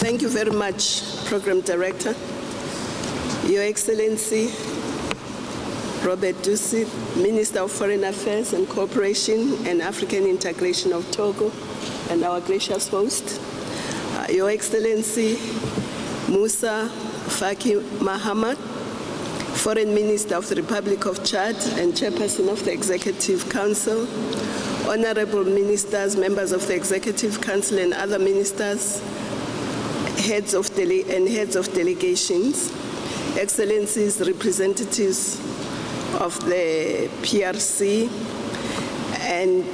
Thank you very much, Program Director. Your Excellency, Robert Dusi, Minister of Foreign Affairs and Cooperation and African Integration of Togo, and our gracious host, Your Excellency, Musa Faki Mahamat, Foreign Minister of the Republic of Chad and Chairperson of the Executive Council, Honorable Ministers, members of the Executive Council and other ministers, heads of delegations, Excellencies, representatives of the PRC, and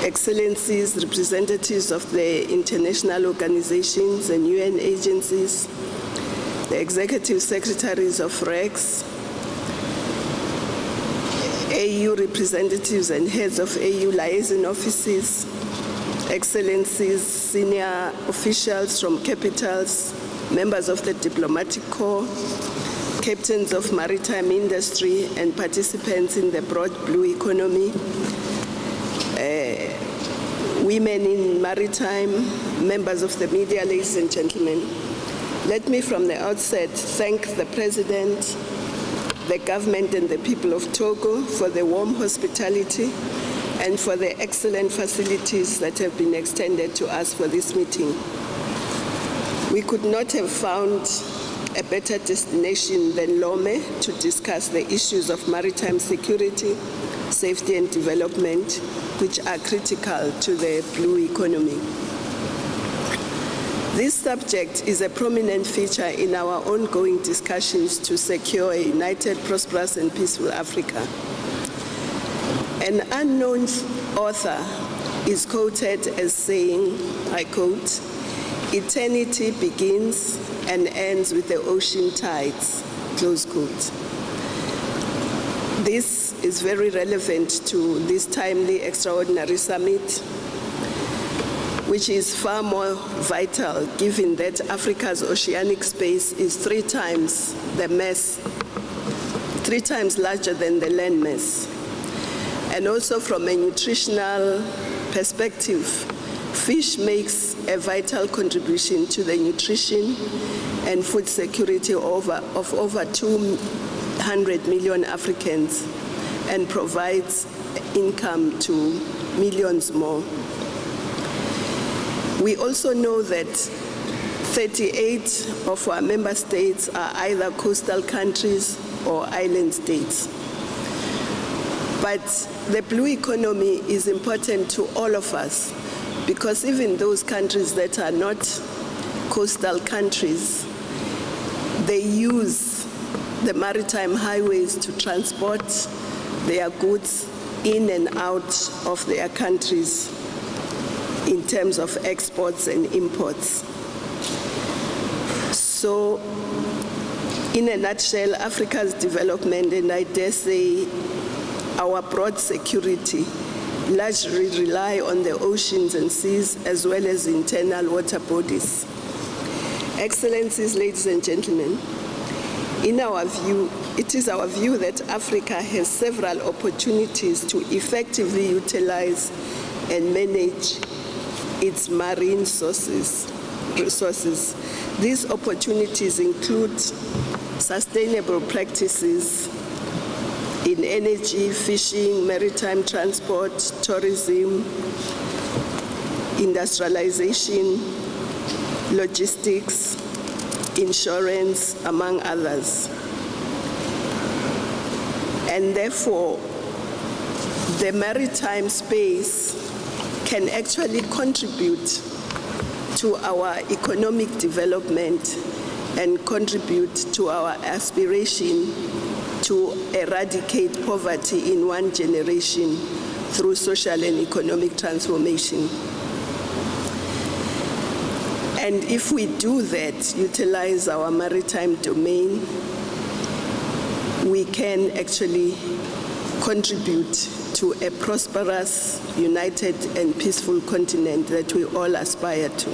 Excellencies, representatives of the international organizations and UN agencies, the executive secretaries of REX, AU representatives and heads of AU liaison offices, Excellencies, senior officials from capitals, members of the diplomatic corps, captains of maritime industry and participants in the broad blue economy, women in maritime, members of the media, ladies and gentlemen. Let me from the outset thank the President, the government and the people of Togo for the warm hospitality and for the excellent facilities that have been extended to us for this meeting. We could not have found a better destination than Lomé to discuss the issues of maritime security, safety and development, which are critical to the blue economy. This subject is a prominent feature in our ongoing discussions to secure a united, prosperous and peaceful Africa. An unknown author is quoted as saying, I quote, "Eternity begins and ends with the ocean tides," close quote. This is very relevant to this timely extraordinary summit, which is far more vital given that Africa's oceanic space is three times larger than the land mass. And also from a nutritional perspective, fish makes a vital contribution to the nutrition and food security of over 200 million Africans and provides income to millions more. We also know that 38 of our member states are either coastal countries or island states. But the blue economy is important to all of us because even those countries that are not coastal countries, they use the maritime highways to transport their goods in and out of their countries in terms of exports and imports. So, in a nutshell, Africa's development, and I dare say our broad security, largely rely on the oceans and seas as well as internal water bodies. Excellencies, ladies and gentlemen, in our view, it is our view that Africa has several opportunities to effectively utilize and manage its marine resources. These opportunities include sustainable practices in energy, fishing, maritime transport, tourism, industrialization, logistics, insurance, among others. And therefore, the maritime space can actually contribute to our economic development and contribute to our aspiration to eradicate poverty in one generation through social and economic transformation. And if we do that, utilize our maritime domain, we can actually contribute to a prosperous, united, and peaceful continent that we all aspire to.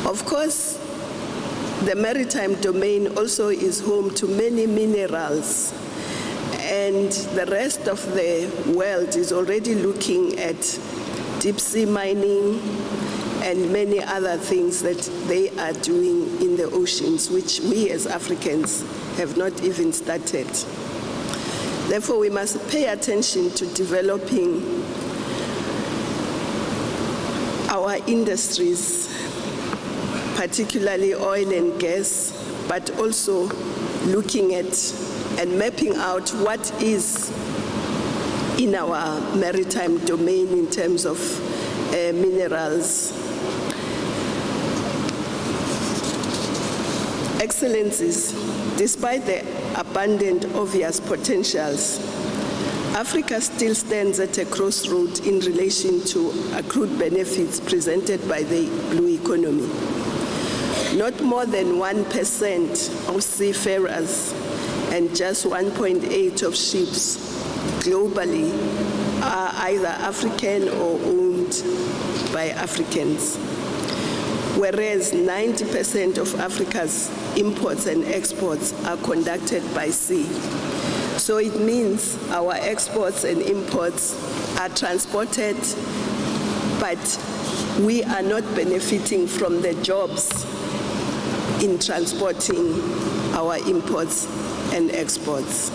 Of course, the maritime domain also is home to many minerals, and the rest of the world is already looking at deep sea mining and many other things that they are doing in the oceans, which we as Africans have not even started. Therefore, we must pay attention to developing our industries, particularly oil and gas, but also looking at and mapping out what is in our maritime domain in terms of minerals. Excellencies, despite the abundant obvious potentials, Africa still stands at a crossroad in relation to accrued benefits presented by the blue economy. Not more than 1% of seafarers and just 1.8% of ships globally are either African or owned by Africans, whereas 90% of Africa's imports and exports are conducted by sea. So it means our exports and imports are transported, but we are not benefiting from the jobs in transporting our imports and exports.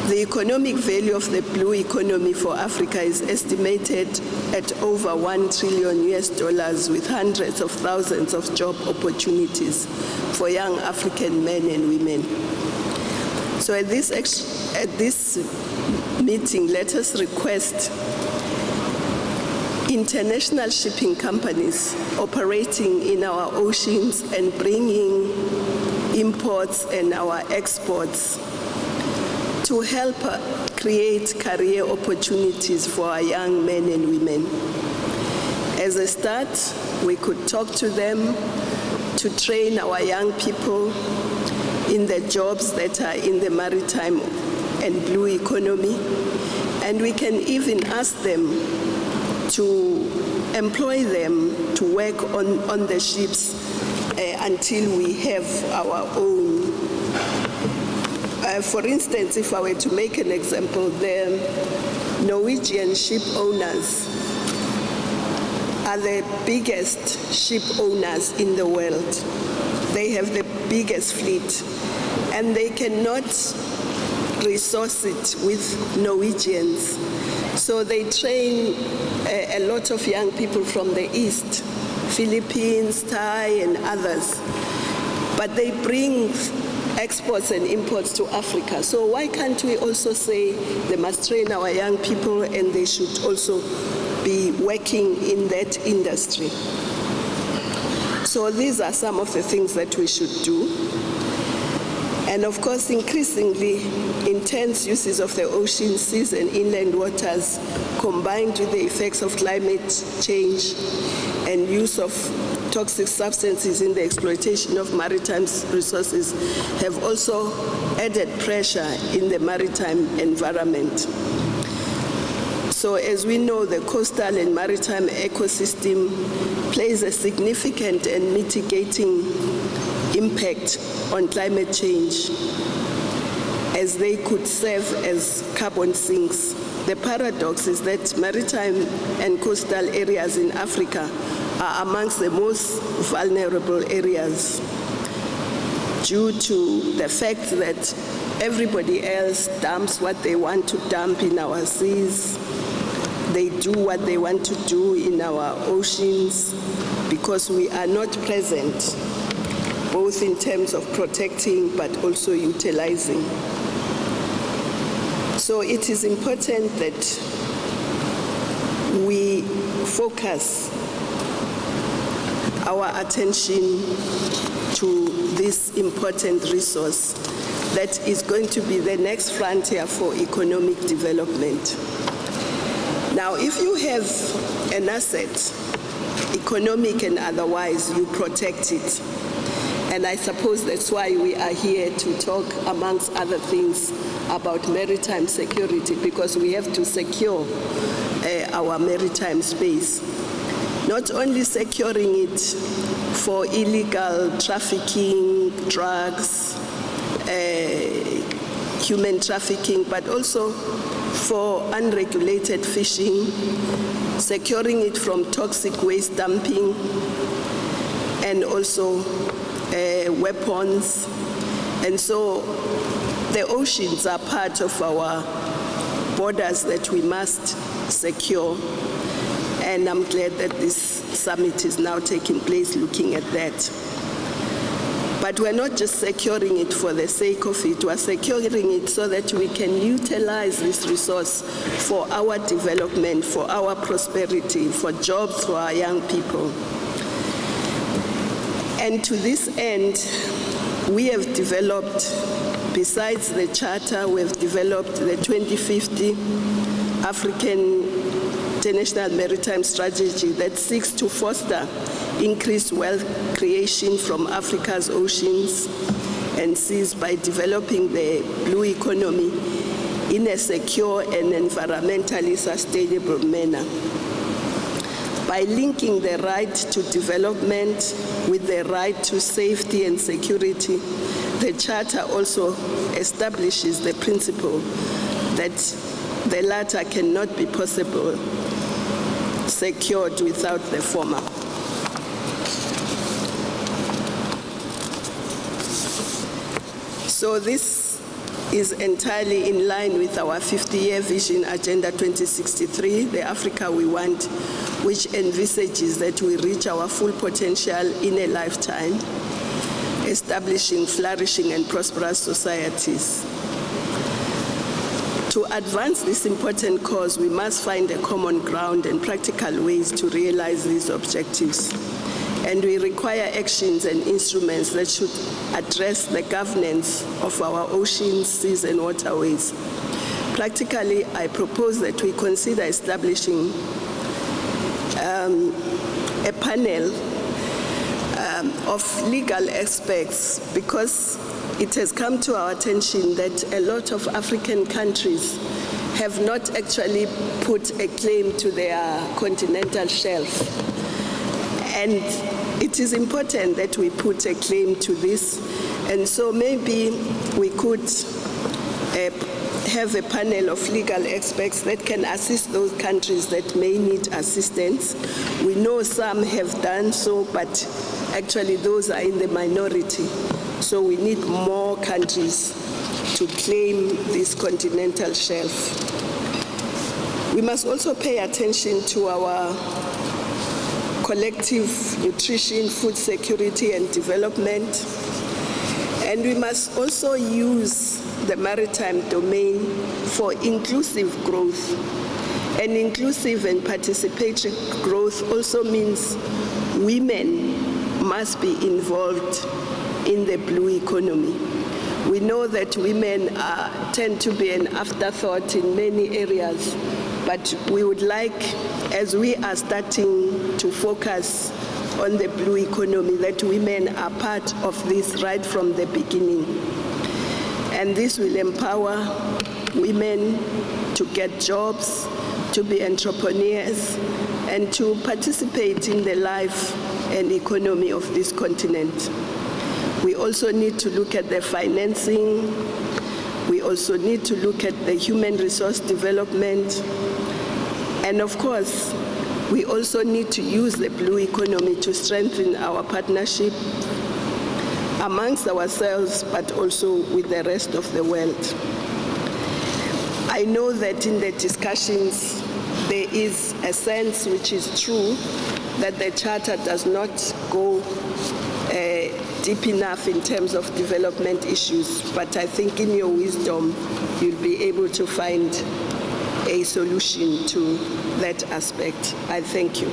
The economic value of the blue economy for Africa is estimated at over $1 trillion with hundreds of thousands of job opportunities for young African men and women. So at this meeting, let us request international shipping companies operating in our oceans and bringing imports and our exports to help create career opportunities for our young men and women. As a start, we could talk to them to train our young people in the jobs that are in the maritime and blue economy, and we can even ask them to employ them to work on the ships until we have our own. For instance, if I were to make an example, the Norwegian ship owners are the biggest ship owners in the world. They have the biggest fleet, and they cannot resource it with Norwegians. So they train a lot of young people from the East, Philippines, Thai, and others. But they bring exports and imports to Africa. So why can't we also say they must train our young people and they should also be working in that industry? So these are some of the things that we should do. And of course, increasingly, intense uses of the ocean, seas, and inland waters, combined with the effects of climate change and use of toxic substances in the exploitation of maritime resources, have also added pressure in the maritime environment. So as we know, the coastal and maritime ecosystem plays a significant and mitigating impact on climate change, as they could serve as carbon sinks. The paradox is that maritime and coastal areas in Africa are amongst the most vulnerable areas due to the fact that everybody else dumps what they want to dump in our seas. They do what they want to do in our oceans because we are not present, both in terms of protecting but also utilizing. So it is important that we focus our attention to this important resource that is going to be the next frontier for economic development. Now, if you have an asset, economic and otherwise, you protect it. And I suppose that's why we are here to talk, amongst other things, about maritime security, because we have to secure our maritime space. Not only securing it for illegal trafficking, drugs, human trafficking, but also for unregulated fishing, securing it from toxic waste dumping, and also weapons. And so the oceans are part of our borders that we must secure. And I'm glad that this summit is now taking place looking at that. But we're not just securing it for the sake of it, we're securing it so that we can utilize this resource for our development, for our prosperity, for jobs for our young people. And to this end, we have developed, besides the Charter, we've developed the 2050 African International Maritime Strategy that seeks to foster increased wealth creation from Africa's oceans and seas by developing the blue economy in a secure and environmentally sustainable manner. By linking the right to development with the right to safety and security, the Charter also establishes the principle that the latter cannot be possible secured without the former. So this is entirely in line with our 50-year vision, Agenda 2063, the Africa we want, which envisages that we reach our full potential in a lifetime, establishing flourishing and prosperous societies. To advance this important cause, we must find a common ground and practical ways to realize these objectives. And we require actions and instruments that should address the governance of our oceans, seas, and waterways. Practically, I propose that we consider establishing a panel of legal experts, because it has come to our attention that a lot of African countries have not actually put a claim to their continental shelf. And it is important that we put a claim to this. And so maybe we could have a panel of legal experts that can assist those countries that may need assistance. We know some have done so, but actually those are in the minority. So we need more countries to claim this continental shelf. We must also pay attention to our collective nutrition, food security, and development. And we must also use the maritime domain for inclusive growth. And inclusive and participatory growth also means women must be involved in the blue economy. We know that women tend to be an afterthought in many areas, but we would like, as we are starting to focus on the blue economy, that women are part of this right from the beginning. And this will empower women to get jobs, to be entrepreneurs, and to participate in the life and economy of this continent. We also need to look at the financing. We also need to look at the human resource development. And of course, we also need to use the blue economy to strengthen our partnership amongst ourselves, but also with the rest of the world. I know that in the discussions, there is a sense, which is true, that the Charter does not go deep enough in terms of development issues, but I think in your wisdom, you'll be able to find a solution to that aspect. I thank you.